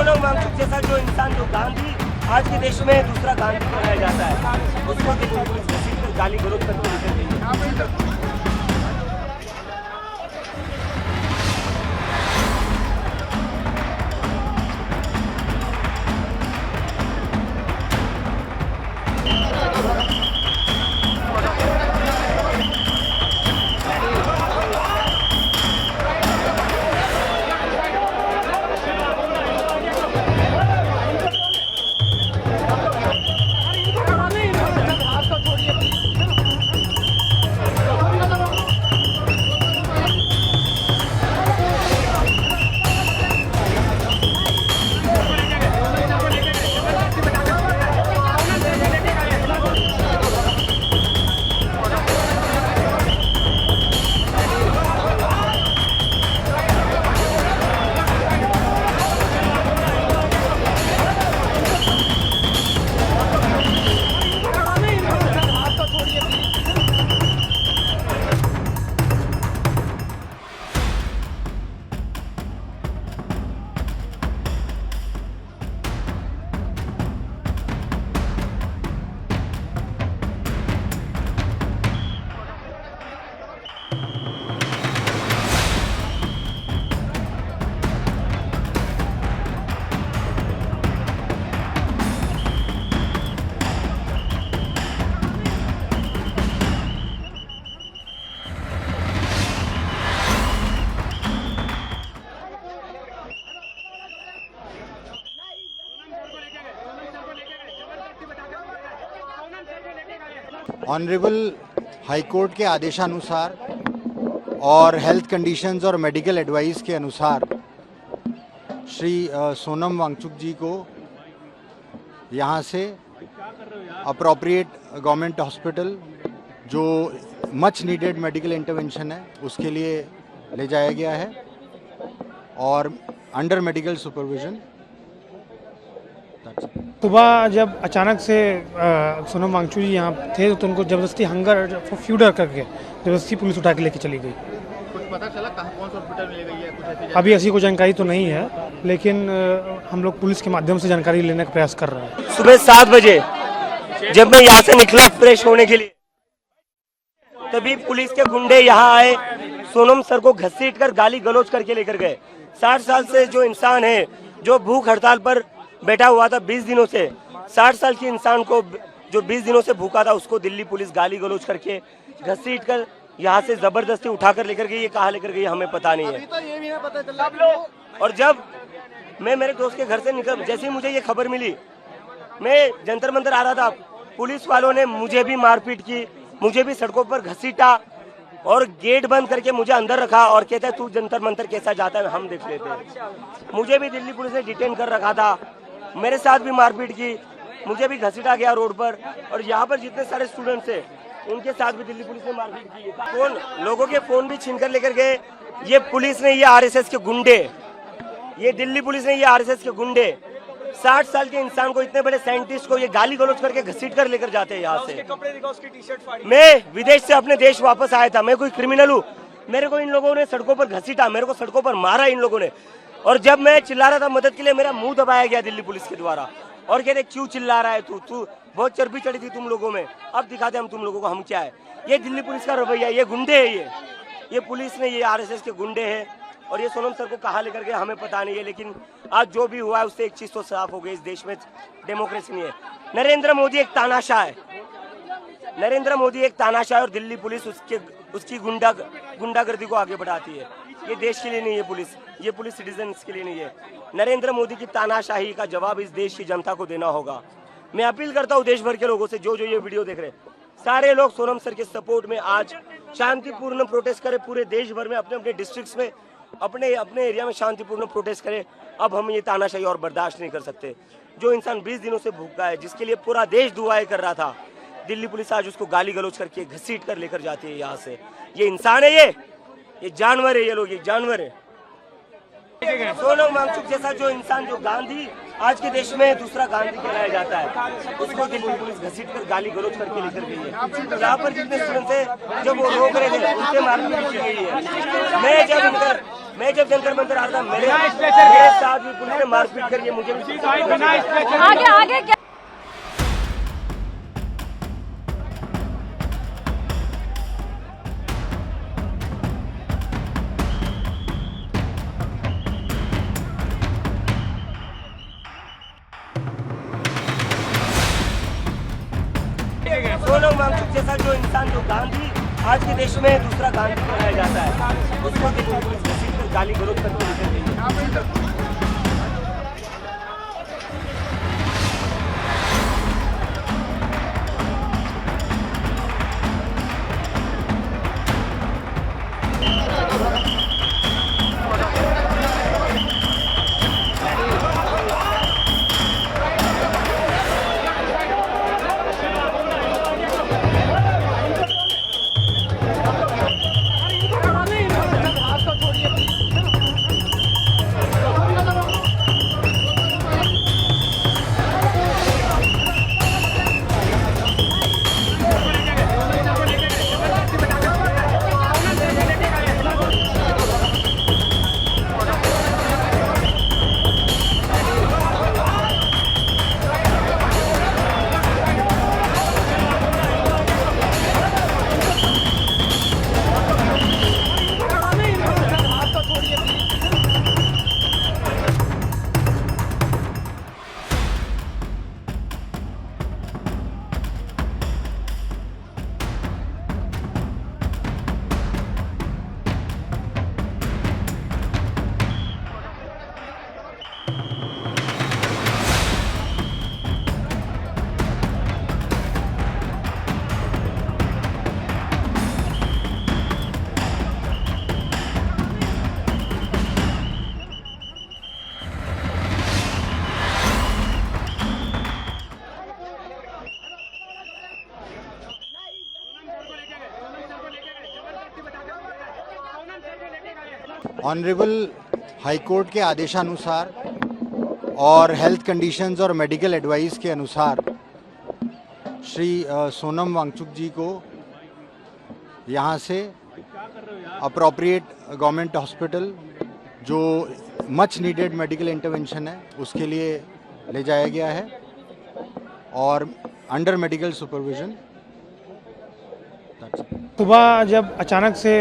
सोनम वांगचुक जैसा जो इंसान, जो गांधी आज के देश में दूसरा गांधी बनाया जाता है, उसको दिल्ली पुलिस घसीट कर गाली गलौज करके निकल गई है। ऑनरेबल हाई कोर्ट के आदेशानुसार और हेल्थ कंडीशंस और मेडिकल एडवाइस के अनुसार श्री सोनम वांगचुक जी को यहाँ से अप्रोप्रिएट गवर्नमेंट हॉस्पिटल जो मच नीडेड मेडिकल इंटरवेंशन है उसके लिए ले जाया गया है और अंडर मेडिकल सुपरविजन। सुबह जब अचानक से सोनम वांगचुक जी यहाँ थे तो उनको जबरदस्ती हंगर फ्यूडर करके जबरदस्ती पुलिस उठा के लेके चली गई। कुछ पता चला कहाँ कौन सा हॉस्पिटल में ले गई है? कुछ ऐसी अभी ऐसी कोई जानकारी तो नहीं है, लेकिन हम लोग पुलिस के माध्यम से जानकारी लेने का प्रयास कर रहे हैं। सुबह 7 बजे जब मैं यहाँ से निकला फ्रेश होने के लिए, तभी पुलिस के गुंडे यहाँ आए, सोनम सर को घसीट कर गाली गलौज करके लेकर गए। 60 साल से जो इंसान है, जो भूख हड़ताल पर बैठा हुआ था 20 दिनों से, 60 साल के इंसान को जो 20 दिनों से भूखा था उसको दिल्ली पुलिस गाली गलौज करके घसीट कर यहाँ से जबरदस्ती उठाकर लेकर गई। ये कहाँ लेकर गई हमें पता नहीं है। तो ये भी है पता चला। और जब मैं मेरे दोस्त के घर से निकल, जैसे ही मुझे ये खबर मिली, मैं जंतर मंतर आ रहा था, पुलिस वालों ने मुझे भी मारपीट की, मुझे भी सड़कों पर घसीटा और गेट बंद करके मुझे अंदर रखा और कहता है तू जंतर मंतर कैसा जाता है हम देख लेते हैं। मुझे भी दिल्ली पुलिस ने डिटेन कर रखा था, मेरे साथ भी मारपीट की, मुझे भी घसीटा गया रोड पर। और यहाँ पर जितने सारे स्टूडेंट्स हैं उनके साथ भी दिल्ली पुलिस ने मारपीट की। फोन, लोगों के फोन भी छीन कर लेकर गए। ये पुलिस ने, ये आरएसएस के गुंडे, ये दिल्ली पुलिस ने, ये आरएसएस के गुंडे 60 साल के इंसान को, इतने बड़े साइंटिस्ट को ये गाली गलौज करके घसीट कर लेकर जाते हैं यहाँ से। कपड़े दिखा, उसकी टी-शर्ट फाड़ी। मैं विदेश से अपने देश वापस आया था, मैं कोई क्रिमिनल हूँ? मेरे को इन लोगों ने सड़कों पर घसीटा, मेरे को सड़कों पर मारा इन लोगों ने। और जब मैं चिल्ला रहा था मदद के लिए, मेरा मुंह दबाया गया दिल्ली पुलिस के द्वारा और कहते क्यों चिल्ला रहा है तू बहुत चर्बी चढ़ी थी तुम लोगों में, अब दिखाते हम तुम लोगों को हम क्या है। ये दिल्ली पुलिस का रवैया, ये गुंडे है, ये पुलिस ने, ये आरएसएस के गुंडे हैं। और ये सोनम सर को कहाँ लेकर गए हमें पता नहीं है, लेकिन आज जो भी हुआ है उससे एक चीज तो साफ हो गई, इस देश में डेमोक्रेसी नहीं है। नरेंद्र मोदी एक तानाशाह है, नरेंद्र मोदी एक तानाशाह है और दिल्ली पुलिस उसकी गुंडागर्दी को आगे बढ़ाती है। ये देश के लिए नहीं है पुलिस, ये पुलिस सिटीजन्स के लिए नहीं है। नरेंद्र मोदी की तानाशाही का जवाब इस देश की जनता को देना होगा। मैं अपील करता हूँ देश भर के लोगों से, जो ये वीडियो देख रहे हैं, सारे लोग सोनम सर के सपोर्ट में आज शांतिपूर्ण प्रोटेस्ट करें। पूरे देश भर में अपने अपने डिस्ट्रिक्ट्स में, अपने अपने एरिया में शांतिपूर्ण प्रोटेस्ट करें। अब हम ये तानाशाही और बर्दाश्त नहीं कर सकते। जो इंसान 20 दिनों से भूखा है, जिसके लिए पूरा देश दुआएं कर रहा था, दिल्ली पुलिस आज उसको गाली गलौज करके घसीट कर लेकर जाती है यहाँ से। ये इंसान है, ये जानवर है, ये लोग ये जानवर है। सोनम वांगचुक जैसा जो इंसान, जो गांधी आज के देश में दूसरा गांधी कहलाया जाता है, उसको दिल्ली पुलिस घसीट कर गाली गलौज करके लेकर गई है। यहाँ पर जितने स्टूडेंट थे जब वो रोक रहे थे उनसे मारपीट की गई है। मैं जब मैं जब जंतर मंतर आता मेरे साथ भी पुलिस ने मारपीट करी है, मुझे भी आगे आगे क्या सोनम वांगचुक जैसा जो इंसान, जो गांधी आज के देश में दूसरा गांधी बनाया जाता है, उसको दिल्ली पुलिस ने सीट पर गाली गलौज करके निकल गई है। ऑनरेबल हाई कोर्ट के आदेशानुसार और हेल्थ कंडीशंस और मेडिकल एडवाइस के अनुसार श्री सोनम वांगचुक जी को यहाँ से अप्रोप्रिएट गवर्नमेंट हॉस्पिटल जो मच नीडेड मेडिकल इंटरवेंशन है उसके लिए ले जाया गया है और अंडर मेडिकल सुपरविजन। सुबह जब अचानक से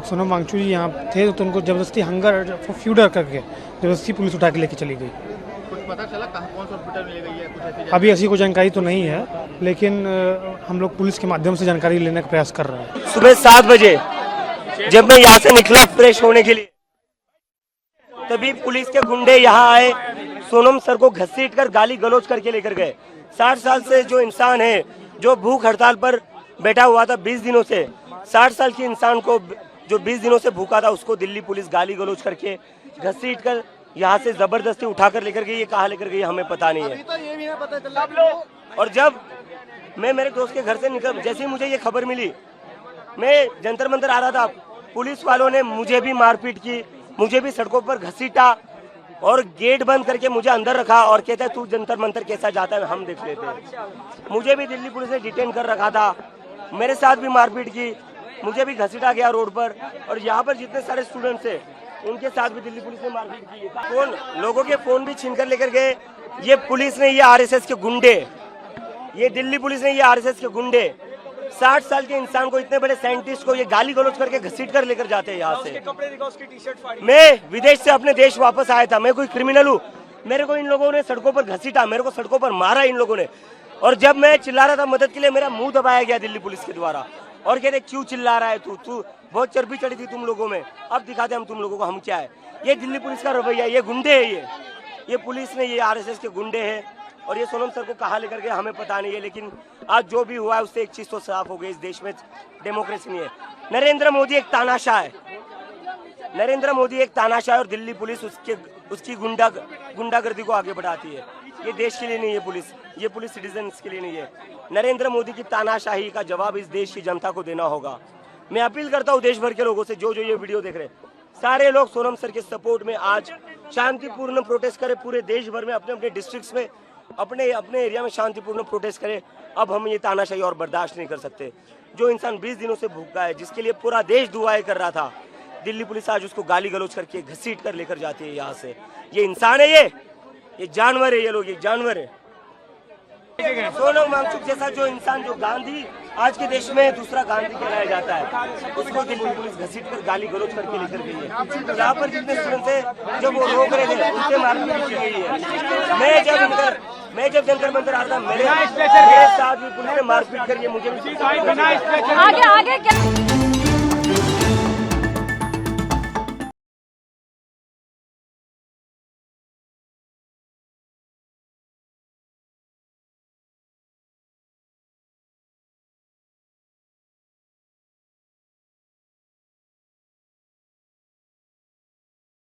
सोनम वांगचुक जी यहाँ थे तो उनको ज़बरदस्ती हंगर फ्यूडर करके ज़बरदस्ती पुलिस उठा के लेके चली गई। कुछ पता चला कहाँ कौन सा हॉस्पिटल में ले गई है, कुछ ऐसी अभी ऐसी कोई जानकारी तो नहीं है, लेकिन हम लोग पुलिस के माध्यम से जानकारी लेने का प्रयास कर रहे हैं। सुबह 7 बजे जब मैं यहाँ से निकला फ्रेश होने के लिए, तभी पुलिस के गुंडे यहाँ आए, सोनम सर को घसीट कर गाली गलौज करके लेकर गए। 60 साल से जो इंसान है, जो भूख हड़ताल पर बैठा हुआ था 20 दिनों से, 60 साल के इंसान को जो 20 दिनों से भूखा था उसको दिल्ली पुलिस गाली गलौज करके घसीट कर यहाँ से जबरदस्ती उठाकर लेकर गई। ये कहाँ लेकर गई हमें पता नहीं है। तो ये भी नहीं पता चला। और जब मैं मेरे दोस्त के घर से निकल, जैसे ही मुझे ये खबर मिली, मैं जंतर मंतर आ रहा था, पुलिस वालों ने मुझे भी मारपीट की, मुझे भी सड़कों पर घसीटा और गेट बंद करके मुझे अंदर रखा और कहता है तू जंतर मंतर कैसा जाता है हम देख लेते हैं। मुझे भी दिल्ली पुलिस ने डिटेन कर रखा था, मेरे साथ भी मारपीट की, मुझे भी घसीटा गया रोड पर। और यहाँ पर जितने सारे स्टूडेंट्स हैं उनके साथ भी दिल्ली पुलिस ने मारपीट की। फोन, लोगों के फोन भी छीन कर लेकर गए। ये पुलिस ने, ये आरएसएस के गुंडे, ये दिल्ली पुलिस ने, ये आरएसएस के गुंडे 60 साल के इंसान को, इतने बड़े साइंटिस्ट को ये गाली गलौज करके घसीट कर लेकर जाते हैं यहाँ से। कपड़े दिखा, उसकी टी-शर्ट फाड़ी। मैं विदेश से अपने देश वापस आया था, मैं कोई क्रिमिनल हूँ? मेरे को इन लोगों ने सड़कों पर घसीटा, मेरे को सड़कों पर मारा इन लोगों ने। और जब मैं चिल्ला रहा था मदद के लिए, मेरा मुंह दबाया गया दिल्ली पुलिस के द्वारा और कहते क्यों चिल्ला रहा है तू बहुत चर्बी चढ़ी थी तुम लोगों में, अब दिखाते हम तुम लोगों को हम क्या है। ये दिल्ली पुलिस का रवैया, ये गुंडे है, ये पुलिस ने, ये आरएसएस के गुंडे हैं। और ये सोनम सर को कहाँ लेकर गए हमें पता नहीं है, लेकिन आज जो भी हुआ है उससे एक चीज तो साफ हो गई, इस देश में डेमोक्रेसी नहीं है। नरेंद्र मोदी एक तानाशाह है, नरेंद्र मोदी एक तानाशाह है और दिल्ली पुलिस उसकी गुंडागर्दी को आगे बढ़ाती है। ये देश के लिए नहीं है पुलिस, ये पुलिस सिटीजन्स के लिए नहीं है। नरेंद्र मोदी की तानाशाही का जवाब इस देश की जनता को देना होगा। मैं अपील करता हूँ देश भर के लोगों से, जो ये वीडियो देख रहे हैं, सारे लोग सोनम सर के सपोर्ट में आज शांतिपूर्ण प्रोटेस्ट करें। पूरे देश भर में अपने अपने डिस्ट्रिक्ट्स में, अपने अपने एरिया में शांतिपूर्ण प्रोटेस्ट करें। अब हम ये तानाशाही और बर्दाश्त नहीं कर सकते। जो इंसान 20 दिनों से भूखा है, जिसके लिए पूरा देश दुआएं कर रहा था, दिल्ली पुलिस आज उसको गाली गलौज करके घसीट कर लेकर जाती है यहाँ से। ये इंसान है, ये जानवर है, ये लोग ये जानवर है। सोनम वांगचुक जैसा जो इंसान, जो गांधी आज के देश में दूसरा गांधी कहलाया जाता है, उसको दिल्ली पुलिस घसीट कर गाली गलौज करके लेकर गई है। यहाँ पर जितने स्टूडेंट थे जब वो रोक रहे थे उनसे मारपीट की गई है। मैं जब जंतर मंतर आ रहा था, मेरे साथ भी पुलिस ने मारपीट करी है। मुझे आगे क्या